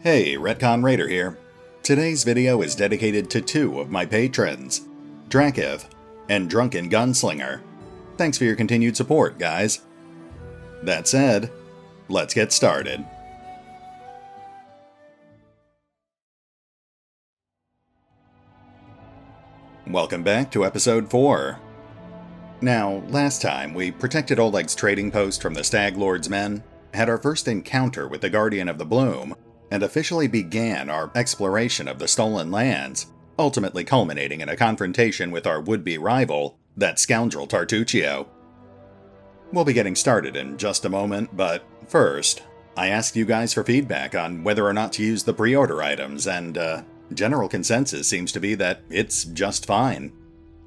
Hey, RetconRaider here. Today's video is dedicated to two of my patrons, Drakiith and Drunken Gunslinger. Thanks for your continued support, guys. That said, let's get started. Welcome back to episode 4. Now, last time we protected Oleg's trading post from the Stag Lord's men, had our first encounter with the Guardian of the Bloom, and officially began our exploration of the stolen lands, ultimately culminating in a confrontation with our would-be rival, that scoundrel Tartuccio. We'll be getting started in just a moment, but first, I asked you guys for feedback on whether or not to use the pre-order items, and general consensus seems to be that it's just fine.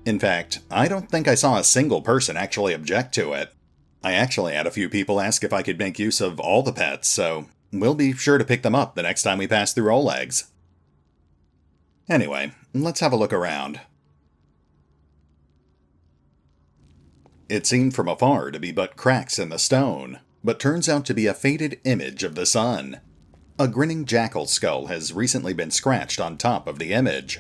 In fact, I don't think I saw a single person actually object to it. I actually had a few people ask if I could make use of all the pets, so we'll be sure to pick them up the next time we pass through Oleg's. Anyway, let's have a look around. It seemed from afar to be but cracks in the stone, but turns out to be a faded image of the sun. A grinning jackal skull has recently been scratched on top of the image.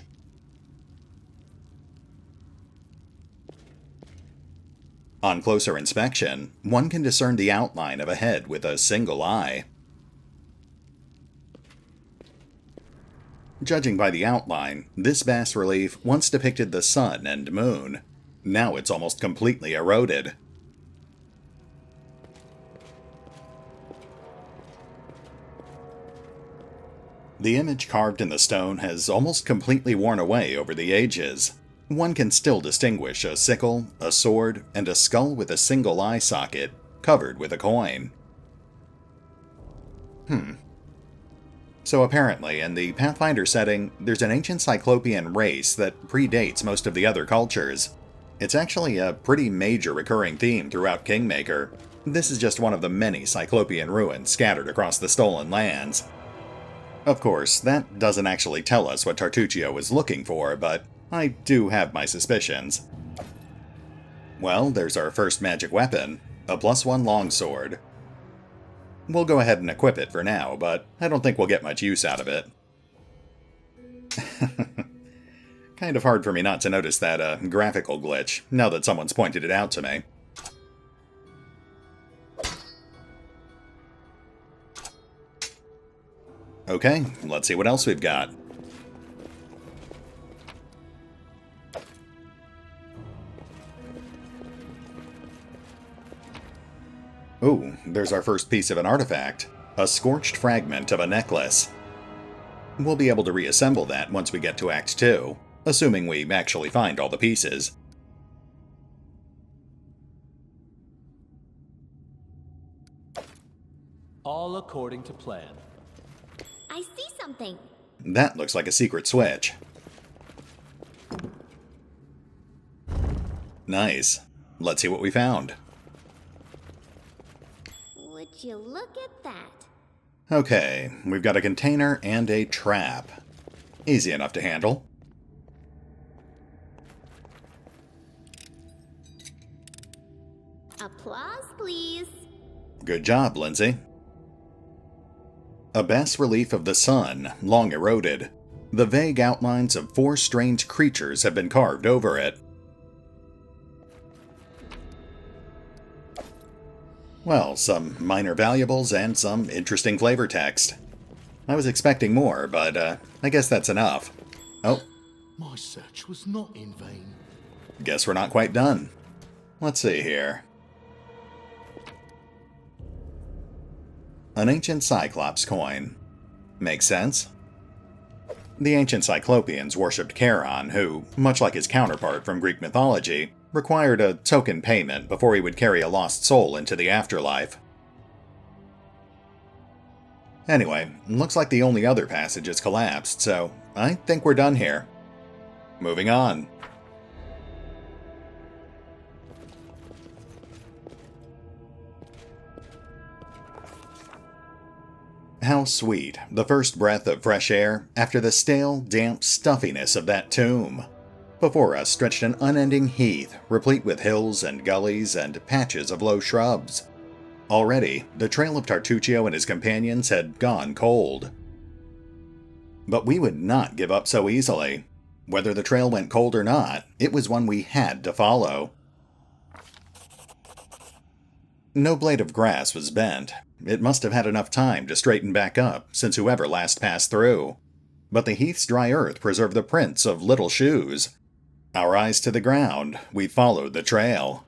On closer inspection, one can discern the outline of a head with a single eye. Judging by the outline, this bas-relief once depicted the sun and moon. Now it's almost completely eroded. The image carved in the stone has almost completely worn away over the ages. One can still distinguish a sickle, a sword, and a skull with a single eye socket, covered with a coin. So apparently, in the Pathfinder setting, there's an ancient Cyclopean race that predates most of the other cultures. It's actually a pretty major recurring theme throughout Kingmaker. This is just one of the many Cyclopean ruins scattered across the stolen lands. Of course, that doesn't actually tell us what Tartuccio was looking for, but I do have my suspicions. Well, there's our first magic weapon, a +1 longsword. We'll go ahead and equip it for now, but I don't think we'll get much use out of it. Kind of hard for me not to notice that graphical glitch, now that someone's pointed it out to me. Okay, let's see what else we've got. Ooh, there's our first piece of an artifact, a scorched fragment of a necklace. We'll be able to reassemble that once we get to Act 2, assuming we actually find all the pieces. All according to plan. I see something. That looks like a secret switch. Nice. Let's see what we found. Would you look at that? Okay, we've got a container and a trap. Easy enough to handle. Applause, please. Good job, Lindsay. A bas-relief of the sun, long eroded. The vague outlines of 4 strange creatures have been carved over it. Well, some minor valuables and some interesting flavor text. I was expecting more, but I guess that's enough. Oh. My search was not in vain. Guess we're not quite done. Let's see here. An ancient Cyclops coin. Makes sense. The ancient Cyclopeans worshipped Charon, who, much like his counterpart from Greek mythology, required a token payment before he would carry a lost soul into the afterlife. Anyway, looks like the only other passage has collapsed, so I think we're done here. Moving on. How sweet, the first breath of fresh air after the stale, damp stuffiness of that tomb. Before us stretched an unending heath, replete with hills and gullies and patches of low shrubs. Already, the trail of Tartuccio and his companions had gone cold. But we would not give up so easily. Whether the trail went cold or not, it was one we had to follow. No blade of grass was bent. It must have had enough time to straighten back up since whoever last passed through. But the heath's dry earth preserved the prints of little shoes. Our eyes to the ground, we followed the trail.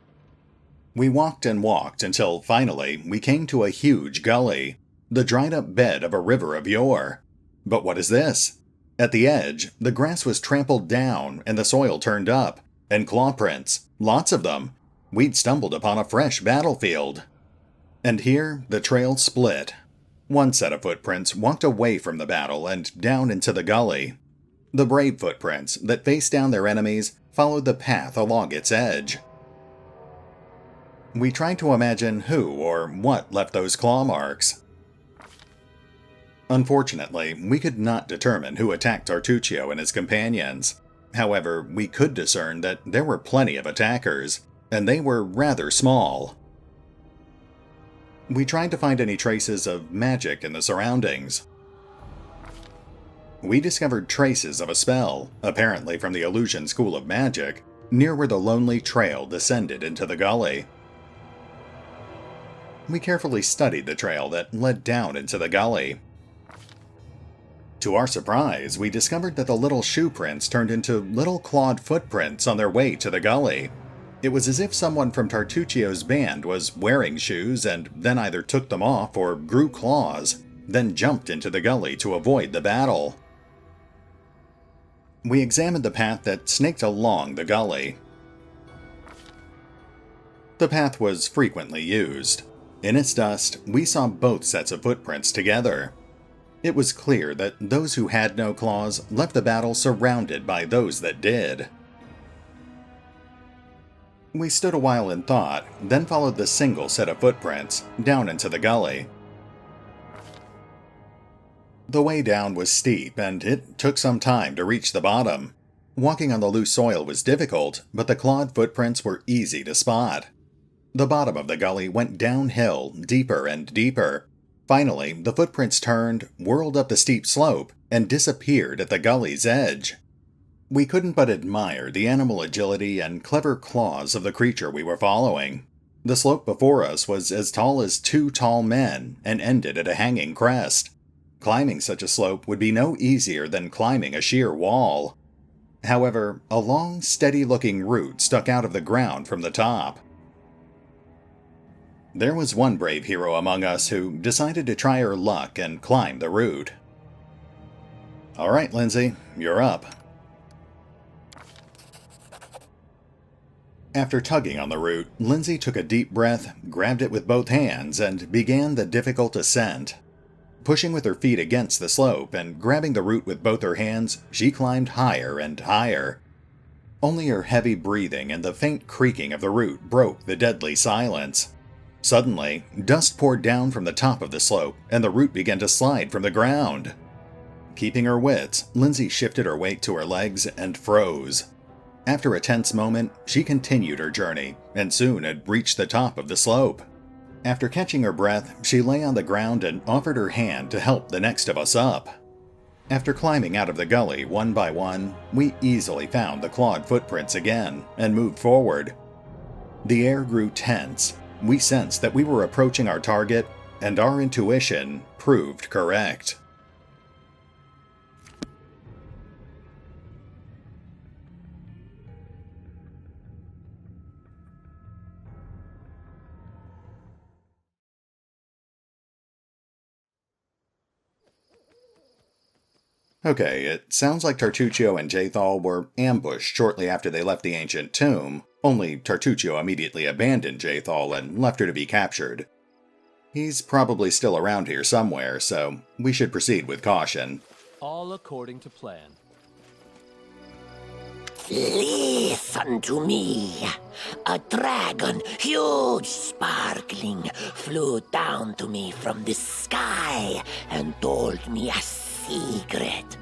We walked and walked until finally we came to a huge gully, the dried-up bed of a river of yore. But what is this? At the edge, the grass was trampled down and the soil turned up, and claw prints, lots of them. We'd stumbled upon a fresh battlefield. And here, the trail split. One set of footprints walked away from the battle and down into the gully. The brave footprints that faced down their enemies followed the path along its edge. We tried to imagine who or what left those claw marks. Unfortunately, we could not determine who attacked Tartuccio and his companions. However, we could discern that there were plenty of attackers, and they were rather small. We tried to find any traces of magic in the surroundings. We discovered traces of a spell, apparently from the Illusion School of Magic, near where the lonely trail descended into the gully. We carefully studied the trail that led down into the gully. To our surprise, we discovered that the little shoe prints turned into little clawed footprints on their way to the gully. It was as if someone from Tartuccio's band was wearing shoes and then either took them off or grew claws, then jumped into the gully to avoid the battle. We examined the path that snaked along the gully. The path was frequently used. In its dust, we saw both sets of footprints together. It was clear that those who had no claws left the battle surrounded by those that did. We stood a while in thought, then followed the single set of footprints down into the gully. The way down was steep, and it took some time to reach the bottom. Walking on the loose soil was difficult, but the clawed footprints were easy to spot. The bottom of the gully went downhill, deeper and deeper. Finally, the footprints turned, whirled up the steep slope, and disappeared at the gully's edge. We couldn't but admire the animal agility and clever claws of the creature we were following. The slope before us was as tall as 2 tall men and ended at a hanging crest. Climbing such a slope would be no easier than climbing a sheer wall. However, a long, steady-looking root stuck out of the ground from the top. There was one brave hero among us who decided to try her luck and climb the root. All right, Lindsay, you're up. After tugging on the root, Lindsay took a deep breath, grabbed it with both hands, and began the difficult ascent. Pushing with her feet against the slope and grabbing the root with both her hands, she climbed higher and higher. Only her heavy breathing and the faint creaking of the root broke the deadly silence. Suddenly, dust poured down from the top of the slope, and the root began to slide from the ground. Keeping her wits, Lindsay shifted her weight to her legs and froze. After a tense moment, she continued her journey, and soon had reached the top of the slope. After catching her breath, she lay on the ground and offered her hand to help the next of us up. After climbing out of the gully one by one, we easily found the clawed footprints again, and moved forward. The air grew tense. We sensed that we were approaching our target, and our intuition proved correct. Okay, it sounds like Tartuccio and Jathal were ambushed shortly after they left the ancient tomb, only Tartuccio immediately abandoned Jathal and left her to be captured. He's probably still around here somewhere, so we should proceed with caution. All according to plan. Listen to me. A dragon, huge, sparkling, flew down to me from the sky and told me a secret.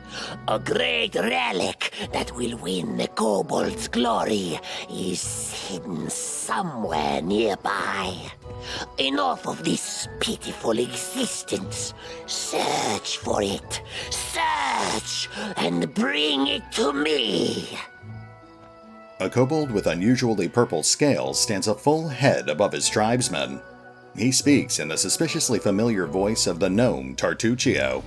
A great relic that will win the kobold's glory is hidden somewhere nearby. Enough of this pitiful existence. Search for it. Search and bring it to me. A kobold with unusually purple scales stands a full head above his tribesmen. He speaks in the suspiciously familiar voice of the gnome Tartuccio.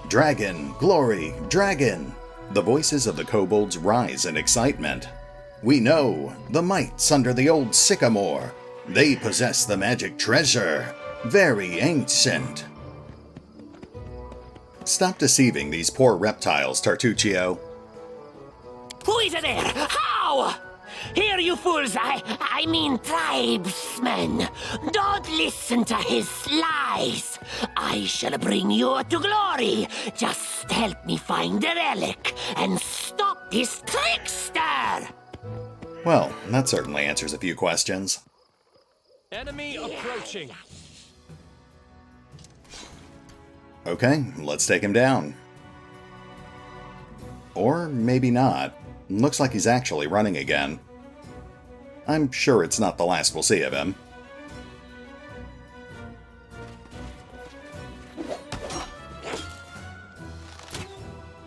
Dragon! Glory! Dragon! The voices of the kobolds rise in excitement. We know! The mites under the old sycamore! They possess the magic treasure! Very ancient! Stop deceiving these poor reptiles, Tartuccio. Who is it there? How? Here, you fools, I mean tribesmen. Don't listen to his lies. I shall bring you to glory. Just help me find the relic and stop this trickster. Well, that certainly answers a few questions. Enemy approaching. Okay, let's take him down. Or maybe not. Looks like he's actually running again. I'm sure it's not the last we'll see of him.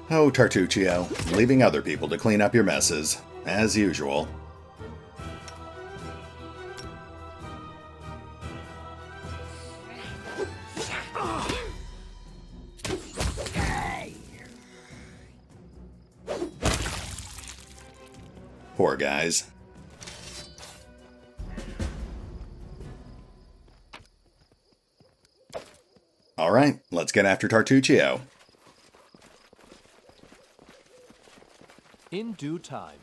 Oh, Tartuccio, leaving other people to clean up your messes, as usual. Poor guys. Alright, let's get after Tartuccio. In due time.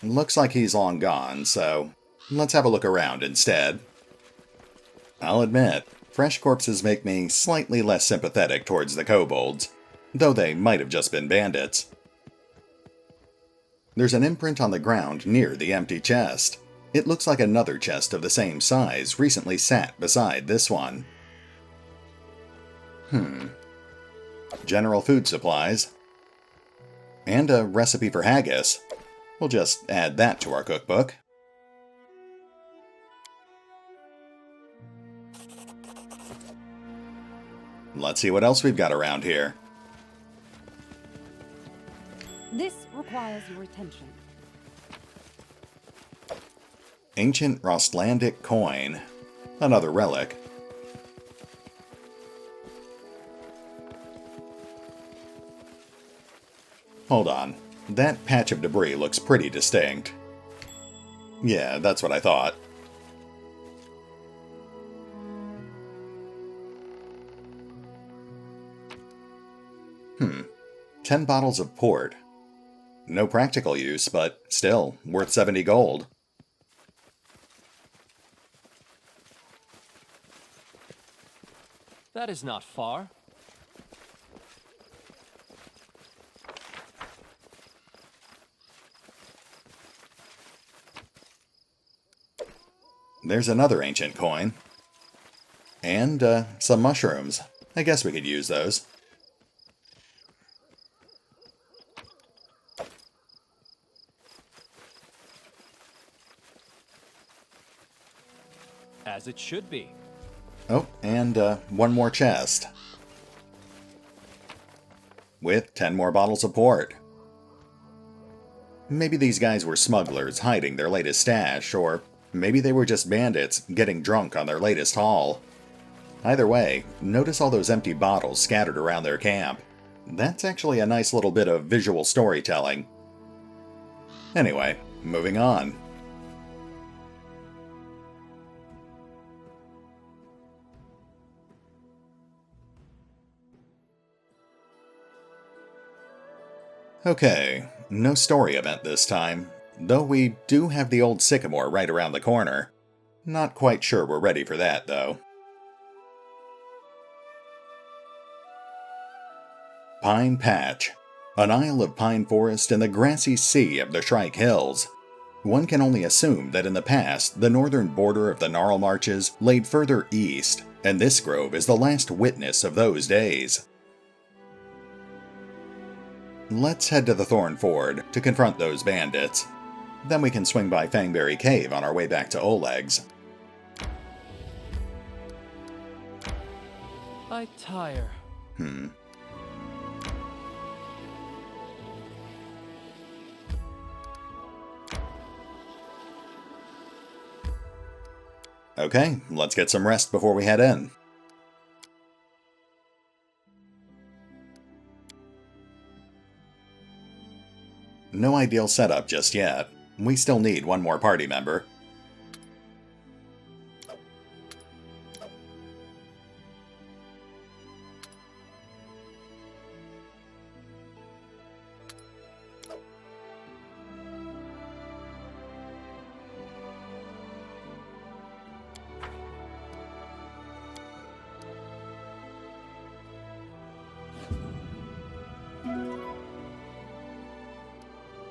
Looks like he's long gone, so let's have a look around instead. I'll admit, fresh corpses make me slightly less sympathetic towards the kobolds, though they might have just been bandits. There's an imprint on the ground near the empty chest. It looks like another chest of the same size recently sat beside this one. General food supplies. And a recipe for haggis. We'll just add that to our cookbook. Let's see what else we've got around here. This requires your attention. Ancient Rostlandic coin. Another relic. Hold on. That patch of debris looks pretty distinct. Yeah, that's what I thought. Hmm. 10 bottles of port. No practical use, but still, worth 70 gold. That is not far. There's another ancient coin. And, some mushrooms. I guess we could use those. As it should be. Oh, and, one more chest. With 10 more bottles of port. Maybe these guys were smugglers hiding their latest stash, or maybe they were just bandits getting drunk on their latest haul. Either way, notice all those empty bottles scattered around their camp. That's actually a nice little bit of visual storytelling. Anyway, moving on. Okay, no story event this time, though we do have the old sycamore right around the corner. Not quite sure we're ready for that, though. Pine Patch, an isle of pine forest in the grassy sea of the Shrike Hills. one can only assume that in the past, the northern border of the Gnarl Marches laid further east, and this grove is the last witness of those days. Let's head to the Thorn Ford to confront those bandits. Then we can swing by Fangberry Cave on our way back to Oleg's. I tire. Okay, let's get some rest before we head in. No ideal setup just yet. We still need one more party member.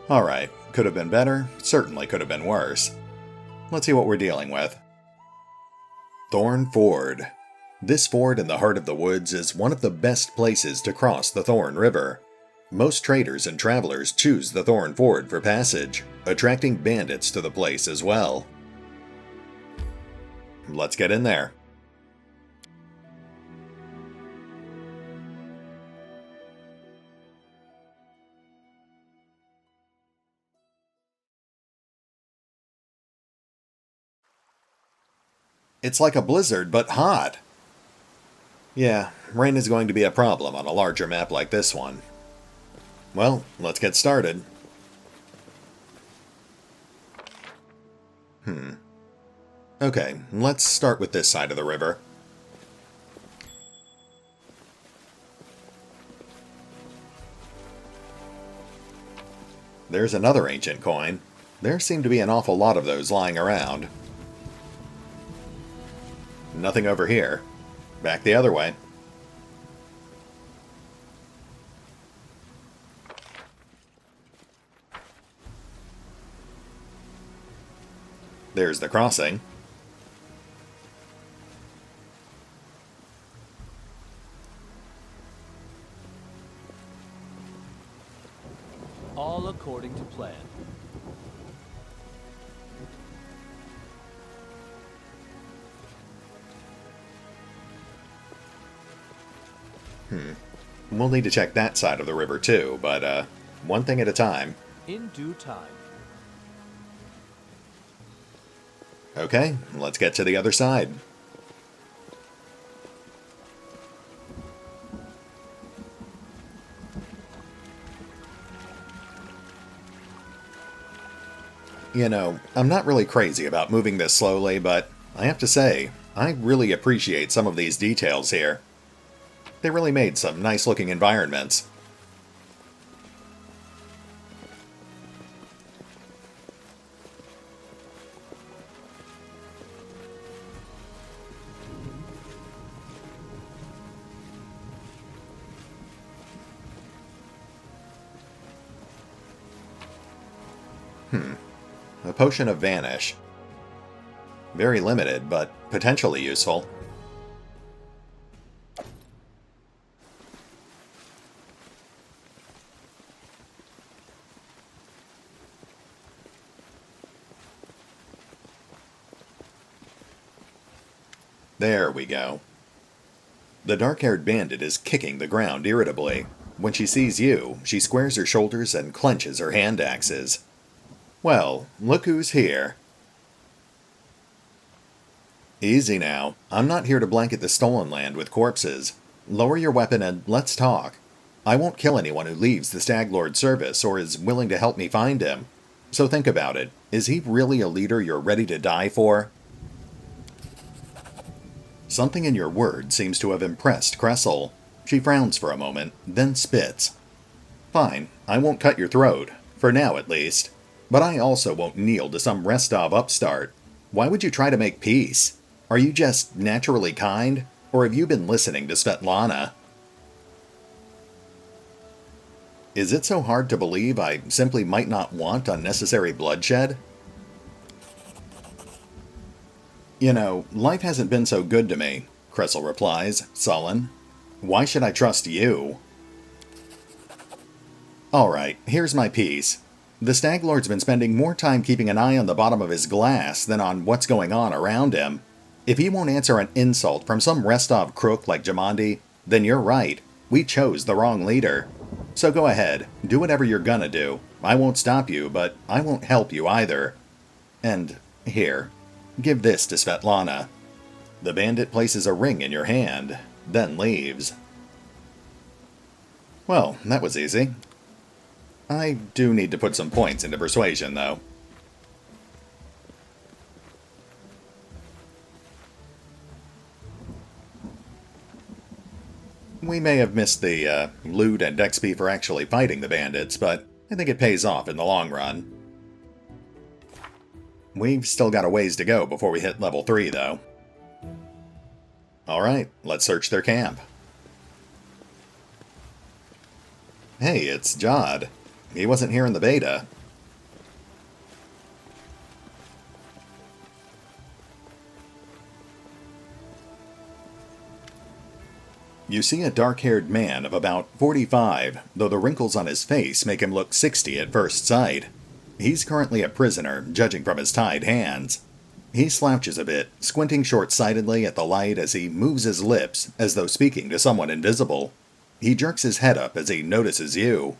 Alright, could have been better, certainly could have been worse. Let's see what we're dealing with. Thorn Ford. This ford in the heart of the woods is one of the best places to cross the Thorn River. Most traders and travelers choose the Thorn Ford for passage, attracting bandits to the place as well. Let's get in there. It's like a blizzard, but hot. Yeah, rain is going to be a problem on a larger map like this one. Well, let's get started. Okay, let's start with this side of the river. There's another ancient coin. There seem to be an awful lot of those lying around. Nothing over here. Back the other way. There's the crossing. All according to plan. We'll need to check that side of the river too, but one thing at a time. In due time. Okay, let's get to the other side. You know, I'm not really crazy about moving this slowly, but I have to say, I really appreciate some of these details here. They really made some nice-looking environments. A potion of Vanish. Very limited, but potentially useful. There we go. The dark-haired bandit is kicking the ground irritably. When she sees you, she squares her shoulders and clenches her hand axes. Well, look who's here. Easy now. I'm not here to blanket the stolen land with corpses. Lower your weapon and let's talk. I won't kill anyone who leaves the Stag Lord's service or is willing to help me find him. So think about it. Is he really a leader you're ready to die for? Something in your words seems to have impressed Cressel. She frowns for a moment, then spits. Fine, I won't cut your throat. For now, at least. But I also won't kneel to some Restov upstart. Why would you try to make peace? Are you just naturally kind? Or have you been listening to Svetlana? Is it so hard to believe I simply might not want unnecessary bloodshed? You know, life hasn't been so good to me, Kressel replies, sullen. Why should I trust you? Alright, here's my piece. The Stag Lord's been spending more time keeping an eye on the bottom of his glass than on what's going on around him. If he won't answer an insult from some Restov crook like Jamandi, then you're right. We chose the wrong leader. So go ahead, do whatever you're gonna do. I won't stop you, but I won't help you either. And here, give this to Svetlana. The bandit places a ring in your hand, then leaves. Well, that was easy. I do need to put some points into persuasion, though. We may have missed the loot and XP for actually fighting the bandits, but I think it pays off in the long run. We've still got a ways to go before we hit level 3, though. Alright, let's search their camp. Hey, it's Jod. He wasn't here in the beta. You see a dark-haired man of about 45, though the wrinkles on his face make him look 60 at first sight. He's currently a prisoner, judging from his tied hands. He slouches a bit, squinting short-sightedly at the light as he moves his lips, as though speaking to someone invisible. He jerks his head up as he notices you.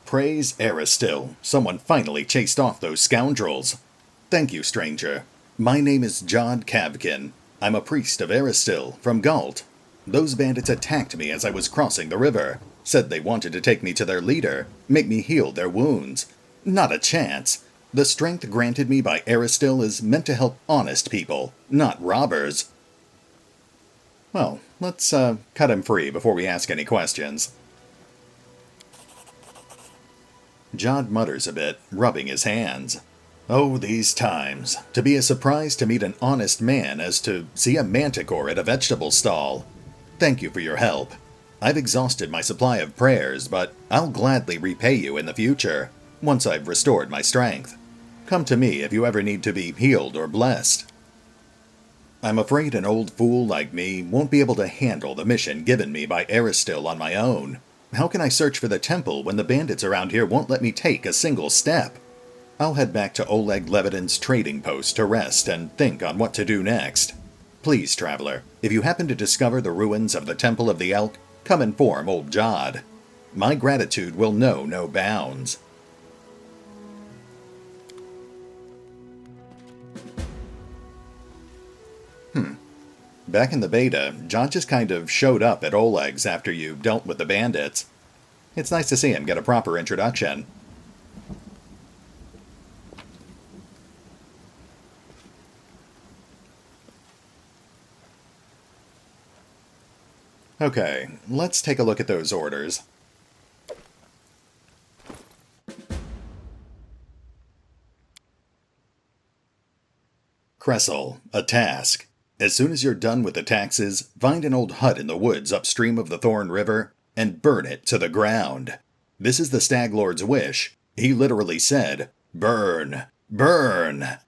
Praise Aristil, someone finally chased off those scoundrels. Thank you, stranger. My name is Jod Kavkin. I'm a priest of Aristil, from Galt. Those bandits attacked me as I was crossing the river. Said they wanted to take me to their leader, make me heal their wounds. Not a chance. The strength granted me by Aristil is meant to help honest people, not robbers. Well, let's cut him free before we ask any questions. Jod mutters a bit, rubbing his hands. Oh, these times. To be as surprised to meet an honest man as to see a manticore at a vegetable stall. Thank you for your help. I've exhausted my supply of prayers, but I'll gladly repay you in the future, once I've restored my strength. Come to me if you ever need to be healed or blessed. I'm afraid an old fool like me won't be able to handle the mission given me by Aristil on my own. How can I search for the temple when the bandits around here won't let me take a single step? I'll head back to Oleg Levitin's trading post to rest and think on what to do next. Please, traveler, if you happen to discover the ruins of the Temple of the Elk, come inform old Jod. My gratitude will know no bounds. Back in the beta, Jod just kind of showed up at Oleg's after you dealt with the bandits. It's nice to see him get a proper introduction. Okay, let's take a look at those orders. Kressel, a task. As soon as you're done with the taxes, find an old hut in the woods upstream of the Thorn River and burn it to the ground. This is the Stag Lord's wish. He literally said, "Burn! Burn!"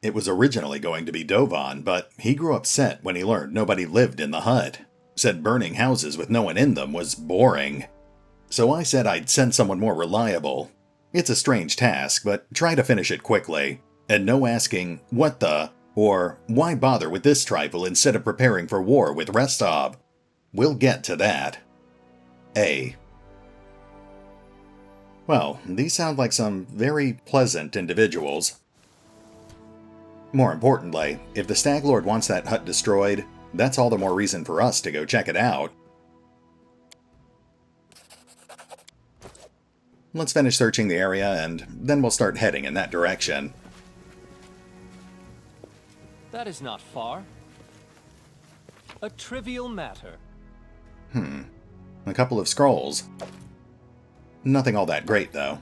It was originally going to be Dovan, but he grew upset when he learned nobody lived in the hut. Said burning houses with no one in them was boring. So I said I'd send someone more reliable. It's a strange task, but try to finish it quickly. And no asking, what the, or why bother with this trifle instead of preparing for war with Restov? We'll get to that. A. Well, these sound like some very pleasant individuals. More importantly, if the Stag Lord wants that hut destroyed, that's all the more reason for us to go check it out. Let's finish searching the area, and then we'll start heading in that direction. That is not far. A trivial matter. A couple of scrolls. Nothing all that great, though.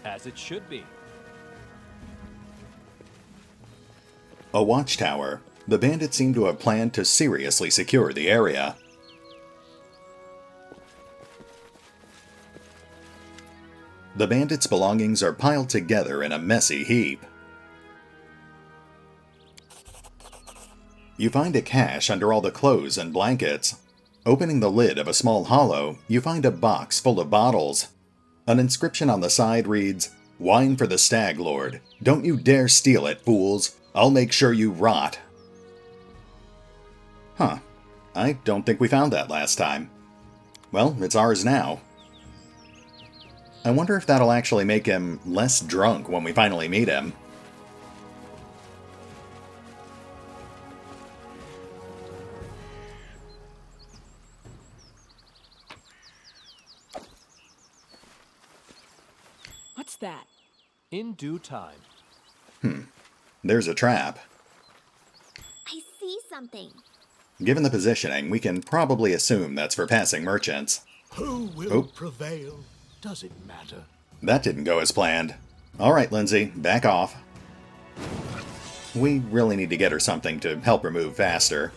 As it should be. A watchtower. The bandits seem to have planned to seriously secure the area. The bandits' belongings are piled together in a messy heap. You find a cache under all the clothes and blankets. Opening the lid of a small hollow, you find a box full of bottles. An inscription on the side reads, "Wine for the Stag Lord. Don't you dare steal it, fools. I'll make sure you rot." Huh. I don't think we found that last time. Well, it's ours now. I wonder if that'll actually make him less drunk when we finally meet him. What's that? In due time. There's a trap. I see something. Given the positioning, we can probably assume that's for passing merchants. Who will prevail? Does it matter? That didn't go as planned. Alright, Lindsay, back off. We really need to get her something to help her move faster.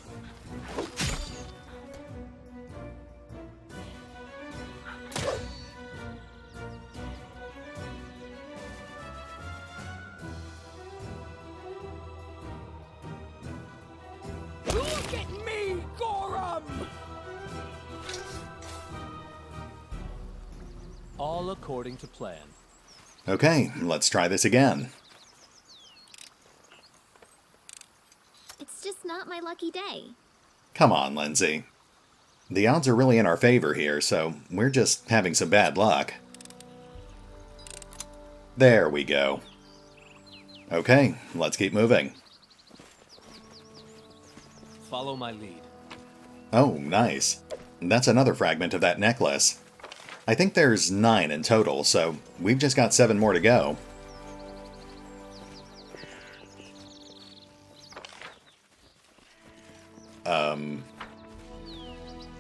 Look at me, Gorum! All according to plan. Okay, let's try this again. It's just not my lucky day. Come on, Lindsay. The odds are really in our favor here, so we're just having some bad luck. There we go. Okay, let's keep moving. Follow my lead. Oh, nice. That's another fragment of that necklace. I think there's 9 in total, so we've just got 7 more to go.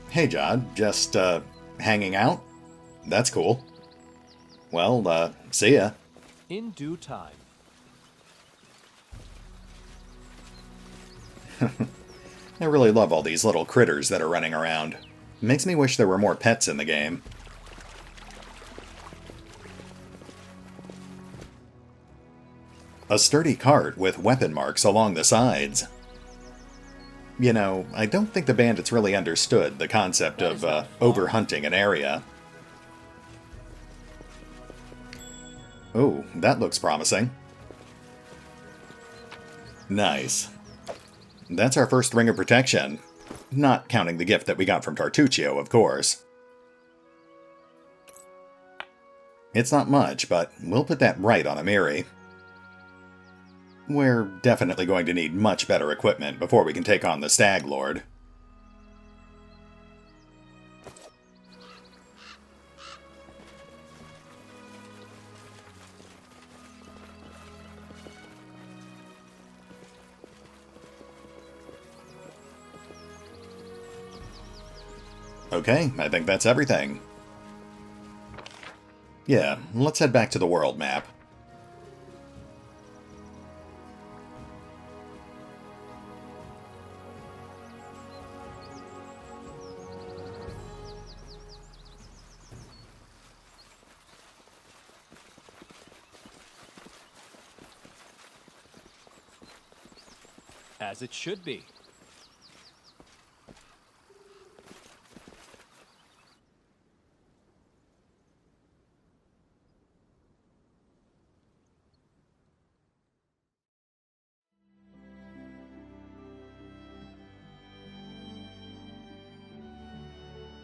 Hey, Jod, just, hanging out? That's cool. Well, see ya. In due time. I really love all these little critters that are running around. Makes me wish there were more pets in the game. A sturdy cart with weapon marks along the sides. You know, I don't think the bandits really understood the concept of overhunting an area. Ooh, that looks promising. Nice. That's our first ring of protection. Not counting the gift that we got from Tartuccio, of course. It's not much, but we'll put that right on Amiri. We're definitely going to need much better equipment before we can take on the Stag Lord. Okay, I think that's everything. Yeah, let's head back to the world map. As it should be.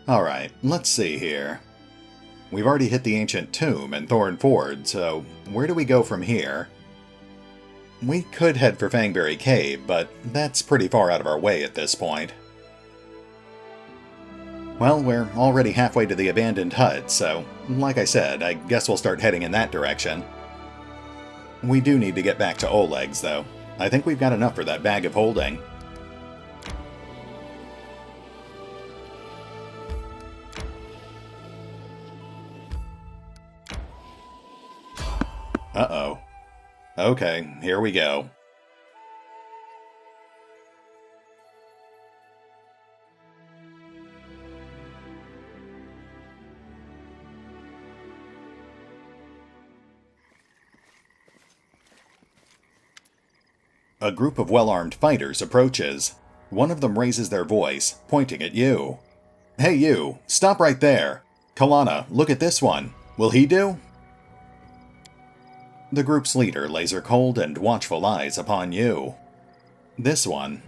Alright, let's see here. We've already hit the ancient tomb and Thorn Ford, so where do we go from here? We could head for Fangberry Cave, but that's pretty far out of our way at this point. Well, we're already halfway to the abandoned hut, so, like I said, I guess we'll start heading in that direction. We do need to get back to Oleg's, though. I think we've got enough for that bag of holding. Uh-oh. Okay, here we go. A group of well-armed fighters approaches. One of them raises their voice, pointing at you. Hey you, stop right there. Kalana, look at this one. Will he do? The group's leader lays her cold and watchful eyes upon you. This one?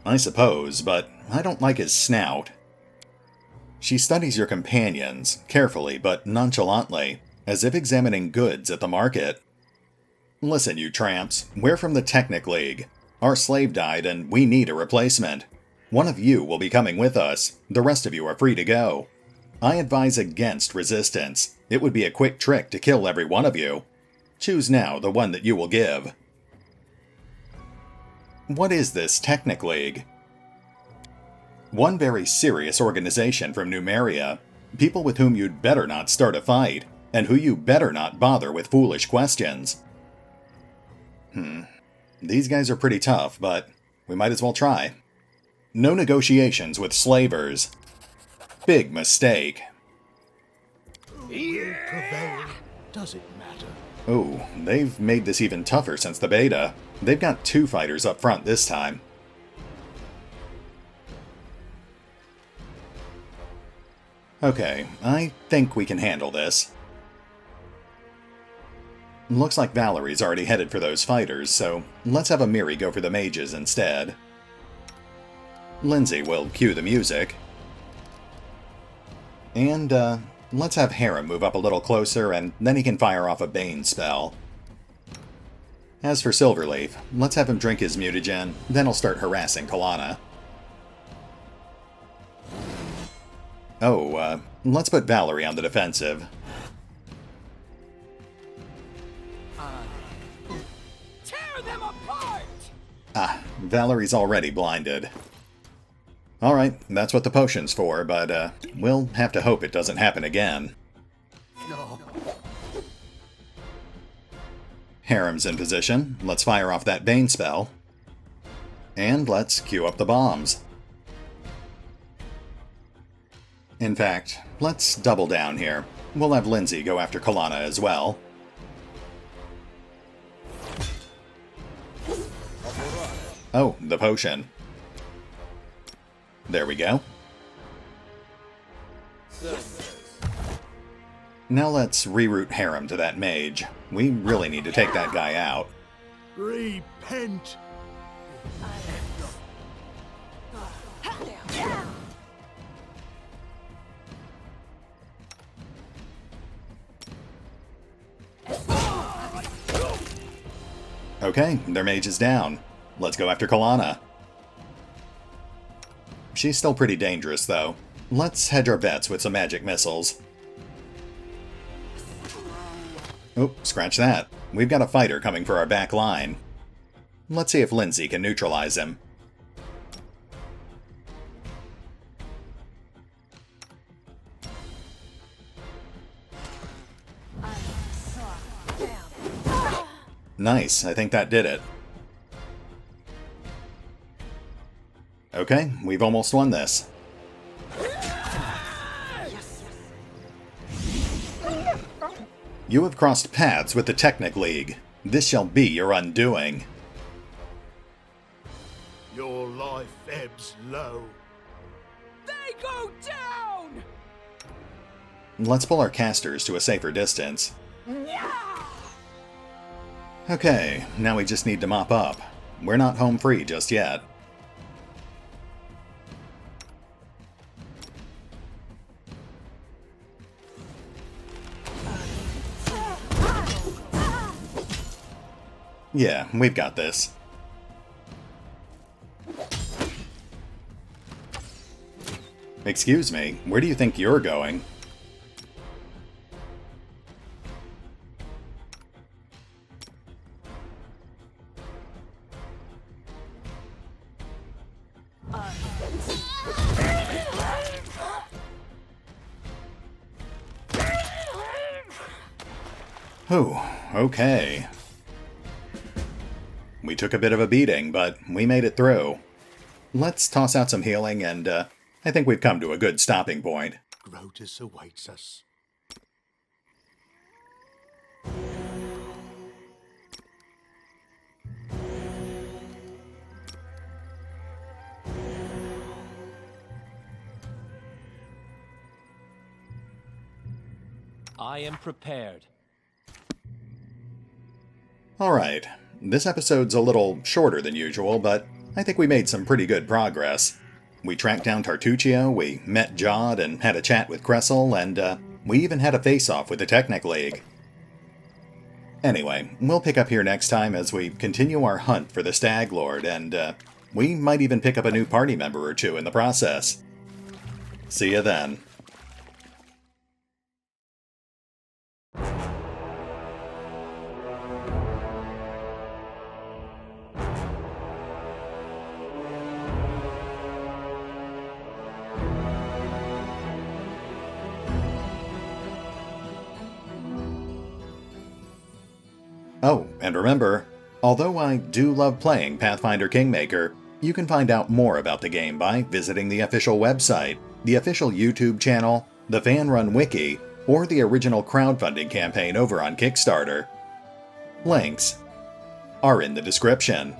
I suppose, but I don't like his snout. She studies your companions, carefully but nonchalantly, as if examining goods at the market. Listen, you tramps, we're from the Technic League. Our slave died and we need a replacement. One of you will be coming with us, the rest of you are free to go. I advise against resistance. It would be a quick trick to kill every one of you. Choose now the one that you will give. What is this Technic League? One very serious organization from Numeria. People with whom you'd better not start a fight, and who you better not bother with foolish questions. These guys are pretty tough, but we might as well try. No negotiations with slavers. Big mistake. Who will prevail? Does it matter? Oh, they've made this even tougher since the beta. They've got 2 fighters up front this time. Okay, I think we can handle this. Looks like Valerie's already headed for those fighters, so let's have Amiri go for the mages instead. Lindsay will cue the music. And, let's have Harem move up a little closer, and then he can fire off a Bane spell. As for Silverleaf, let's have him drink his mutagen, then he'll start harassing Kalana. Oh, let's put Valerie on the defensive. Tear them apart! Ah, Valerie's already blinded. Alright, that's what the potion's for, but, we'll have to hope it doesn't happen again. No. Harem's in position. Let's fire off that Bane spell. And let's queue up the bombs. In fact, let's double down here. We'll have Lindsay go after Kalana as well. Oh, the potion. There we go. Now let's reroute Harem to that mage. We really need to take that guy out. Repent! Okay, their mage is down. Let's go after Kalana. She's still pretty dangerous, though. Let's hedge our bets with some magic missiles. Oh, scratch that. We've got a fighter coming for our back line. Let's see if Lindsay can neutralize him. Nice, I think that did it. Okay, we've almost won this. You have crossed paths with the Technic League. This shall be your undoing. Your life ebbs low. They go down! Let's pull our casters to a safer distance. Okay, now we just need to mop up. We're not home free just yet. Yeah, we've got this. Excuse me, where do you think you're going? Whew, okay. We took a bit of a beating, but we made it through. Let's toss out some healing, and I think we've come to a good stopping point. Grotus awaits us. I am prepared. Alright, this episode's a little shorter than usual, but I think we made some pretty good progress. We tracked down Tartuccio, we met Jod and had a chat with Kressel, and we even had a face-off with the Technic League. Anyway, we'll pick up here next time as we continue our hunt for the Stag Lord, and we might even pick up a new party member or two in the process. See ya then. Oh, and remember, although I do love playing Pathfinder Kingmaker, you can find out more about the game by visiting the official website, the official YouTube channel, the fan-run wiki, or the original crowdfunding campaign over on Kickstarter. Links are in the description.